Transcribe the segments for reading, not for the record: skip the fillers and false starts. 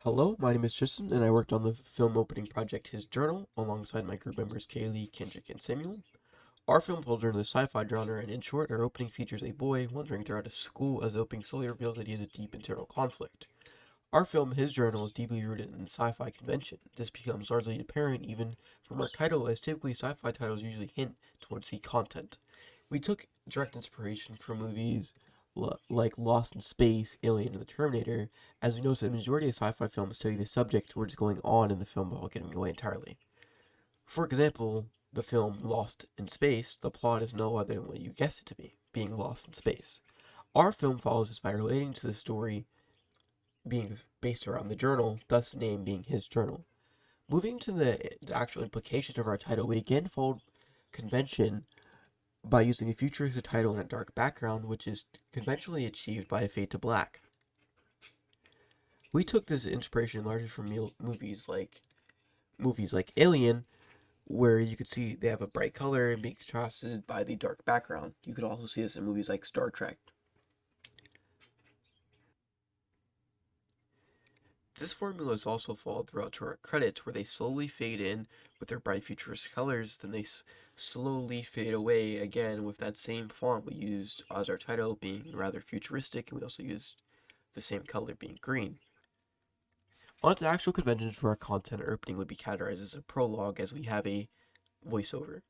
Hello, my name is Tristan, and I worked on the film opening project His Journal alongside my group members Kaylee, Kendrick, and Samuel. Our film falls under the sci-fi genre, and in short, our opening features a boy wandering throughout a school as the opening slowly reveals that he has a deep internal conflict. Our film, His Journal, is deeply rooted in sci-fi convention. This becomes largely apparent even from our title, as typically sci-fi titles usually hint towards the content. We took direct inspiration from movies like Lost in Space, Alien, and The Terminator, as we notice that the majority of sci-fi films study the subject or what's going on in the film without giving away entirely. For example, the film Lost in Space, the plot is no other than what you guessed it to be, being lost in space. Our film follows this by relating to the story being based around the journal, thus the name being His Journal. Moving to the actual implications of our title, we again followed convention by using a futuristic title and a dark background, which is conventionally achieved by a fade to black. We took this inspiration largely from movies like Alien, where you could see they have a bright color and being contrasted by the dark background. You could also see this in movies like Star Trek. This formula is also followed throughout to our credits, where they slowly fade in with their bright futuristic colors, then they slowly fade away again with that same font we used as our title being rather futuristic, and we also used the same color being green. On to actual conventions for our content, our opening would be categorized as a prologue, as we have a voiceover.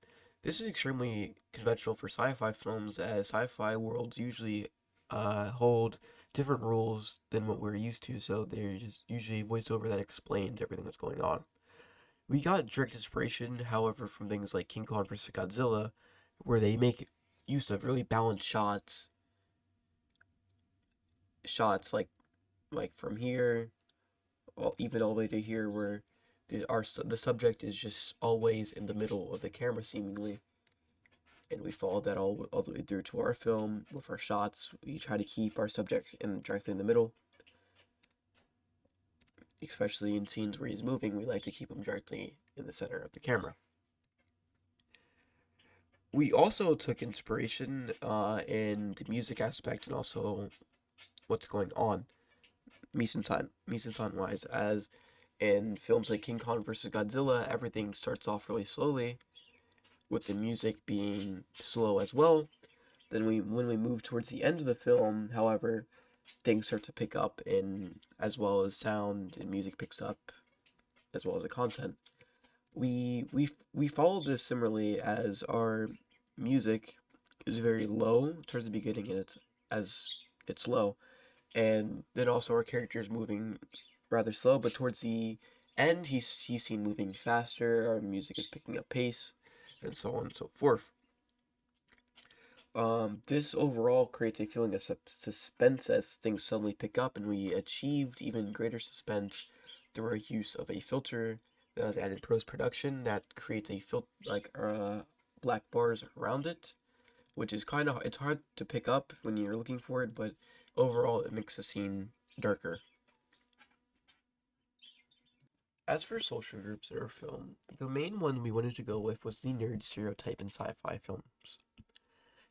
This is extremely conventional for sci-fi films, as sci-fi worlds usually hold different rules than what we're used to, so there's usually a voiceover that explains everything that's going on. We got direct inspiration, however, from things like King Kong vs. Godzilla, where they make use of really balanced shots like from here, well, even all the way to here, where the subject is just always in the middle of the camera, seemingly, and we followed that all the way through to our film with our shots. We try to keep our subject directly in the middle, especially in scenes where he's moving. We like to keep him directly in the center of the camera. We also took inspiration in the music aspect and also what's going on, mise en scène wise, as in films like King Kong vs. Godzilla, everything starts off really slowly, with the music being slow as well. Then when we move towards the end of the film, however, things start to pick up in as well as sound and music picks up as well as the content. We followed this similarly, as our music is very low towards the beginning and it's low, and then also our character is moving rather slow, but towards the end he's seen moving faster. Our music is picking up pace, and so on and so forth. This overall creates a feeling of suspense as things suddenly pick up, and we achieved even greater suspense through our use of a filter that was added post production that creates a black bars around it, which is it's hard to pick up when you're looking for it, but overall it makes the scene darker. As for social groups in our film, the main one we wanted to go with was the nerd stereotype in sci-fi films.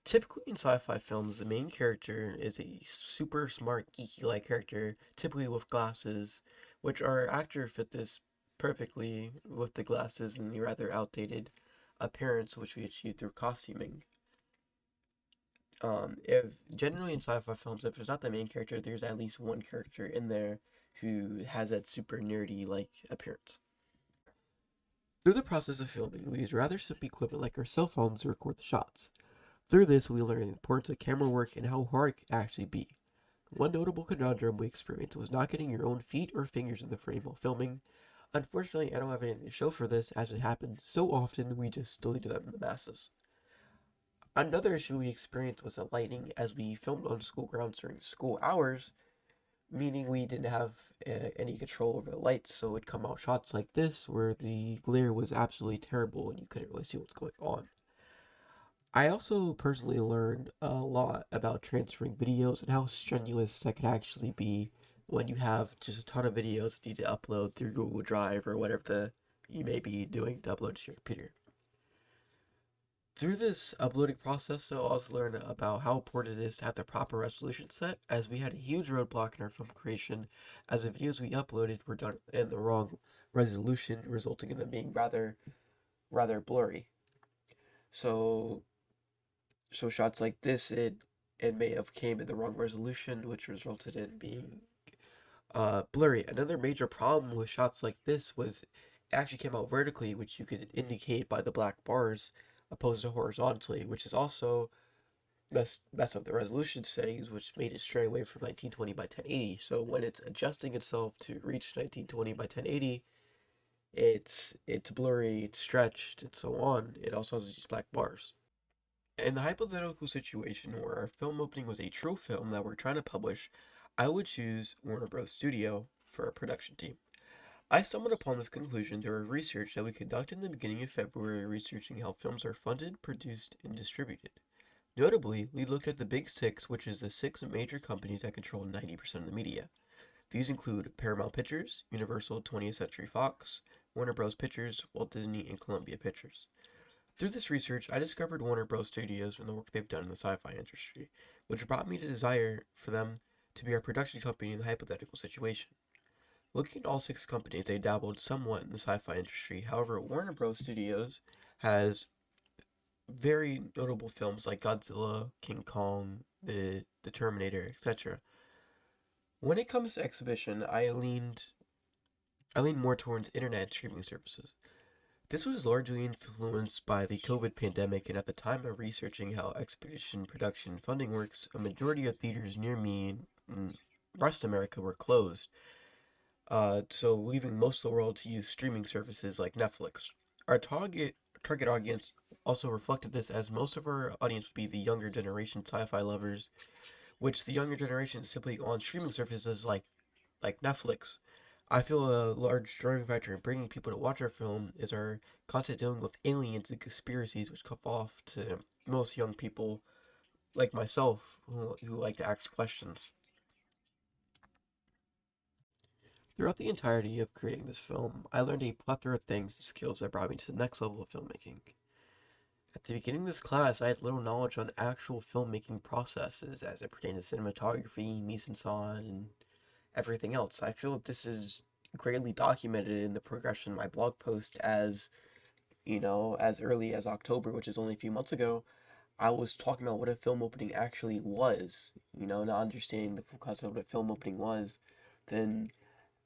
Typically in sci-fi films, the main character is a super smart, geeky-like character, typically with glasses, which our actor fit this perfectly with the glasses and the rather outdated appearance, which we achieved through costuming. If generally in sci-fi films, if there's not the main character, there's at least one character in there who has that super nerdy-like appearance. Through the process of filming, we use rather simple equipment like our cell phones to record the shots. Through this, we learn the importance of camera work and how hard it can actually be. One notable conundrum we experienced was not getting your own feet or fingers in the frame while filming. Unfortunately, I don't have anything to show for this, as it happens so often we just deleted them in the masses. Another issue we experienced was the lighting, as we filmed on school grounds during school hours, meaning we didn't have any control over the lights, so it would come out shots like this where the glare was absolutely terrible and you couldn't really see what's going on. I also personally learned a lot about transferring videos and how strenuous that could actually be when you have just a ton of videos that you need to upload through Google Drive or whatever you may be doing to upload to your computer. Through this uploading process, though, I also learned about how important it is to have the proper resolution set, as we had a huge roadblock in our film creation, as the videos we uploaded were done in the wrong resolution, resulting in them being rather blurry. So, so shots like this, it may have came in the wrong resolution, which resulted in being blurry. Another major problem with shots like this was it actually came out vertically, which you could indicate by the black bars, opposed to horizontally, which is also mess up the resolution settings, which made it stray away from 1920 by 1080. So when it's adjusting itself to reach 1920 by 1080, it's blurry, it's stretched, and so on. It also has these black bars. In the hypothetical situation where our film opening was a true film that we're trying to publish, I would choose Warner Bros. Studio for a production team. I stumbled upon this conclusion through a research that we conducted in the beginning of February researching how films are funded, produced, and distributed. Notably, we looked at the Big Six, which is the six major companies that control 90% of the media. These include Paramount Pictures, Universal 20th Century Fox, Warner Bros. Pictures, Walt Disney, and Columbia Pictures. Through this research, I discovered Warner Bros. Studios and the work they've done in the sci-fi industry, which brought me to desire for them to be our production company in the hypothetical situation. Looking at all six companies, they dabbled somewhat in the sci-fi industry. However, Warner Bros. Studios has very notable films like Godzilla, King Kong, the Terminator, etc. When it comes to exhibition, I leaned more towards internet streaming services. This was largely influenced by the COVID pandemic, and at the time of researching how expedition production funding works, a majority of theaters near me in West America were closed, so leaving most of the world to use streaming services like Netflix. Our target audience also reflected this, as most of our audience would be the younger generation sci-fi lovers, which the younger generation is simply on streaming services like Netflix. I feel a large driving factor in bringing people to watch our film is our content dealing with aliens and conspiracies, which come off to most young people like myself who like to ask questions. Throughout the entirety of creating this film, I learned a plethora of things and skills that brought me to the next level of filmmaking. At the beginning of this class, I had little knowledge on actual filmmaking processes as it pertains to cinematography, mise en scène, and everything else. I feel that this is greatly documented in the progression of my blog post, as as early as October, which is only a few months ago. I was talking about what a film opening actually was, not understanding the full concept of what a film opening was. Then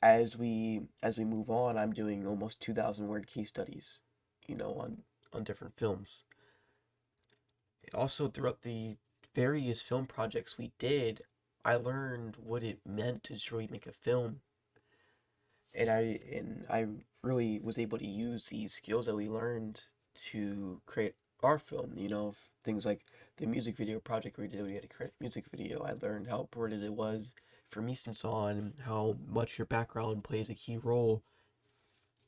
as we move on, I'm doing almost 2,000 word case studies, on different films. Also, throughout the various film projects we did, I learned what it meant to truly make a film, and I really was able to use these skills that we learned to create our film. Things like the music video project we did. We had to create a music video. I learned how important it was for mise en scène, how much your background plays a key role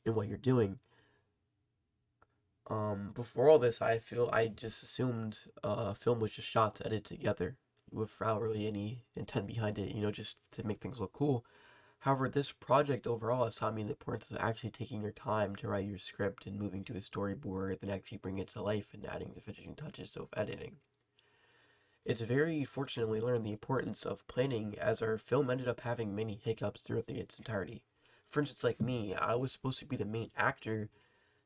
in what you're doing. Before all this, I feel I just assumed film was just shot to edit together without really any intent behind it, just to make things look cool. However, this project overall has taught me the importance of actually taking your time to write your script and moving to a storyboard, then actually bring it to life and adding the finishing touches of editing. It's very fortunate we learned the importance of planning, as our film ended up having many hiccups throughout its entirety. For instance, like me, I was supposed to be the main actor.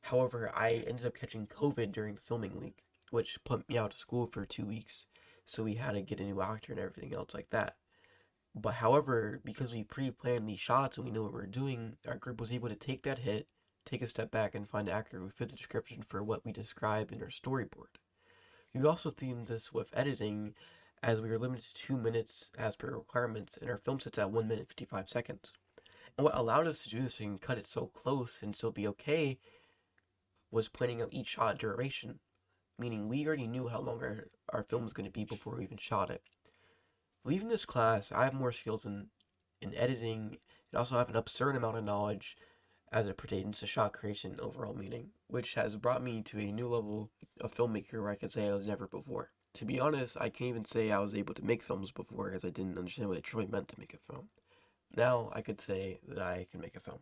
However, I ended up catching COVID during the filming week, which put me out of school for 2 weeks. So we had to get a new actor and everything else like that. But however, because we pre-planned these shots and we knew what we were doing, our group was able to take that hit, take a step back, and find an actor who fit the description for what we described in our storyboard. We also themed this with editing, as we were limited to 2 minutes as per requirements, and our film sits at 1 minute 55 seconds. And what allowed us to do this and cut it so close and still be okay was planning out each shot duration, meaning we already knew how long our film was going to be before we even shot it. Leaving this class, I have more skills in editing and also have an absurd amount of knowledge as it pertains to shot creation and overall meaning, which has brought me to a new level of filmmaker where I can say I was never before. To be honest, I can't even say I was able to make films before, as I didn't understand what it truly meant to make a film. Now I could say that I can make a film.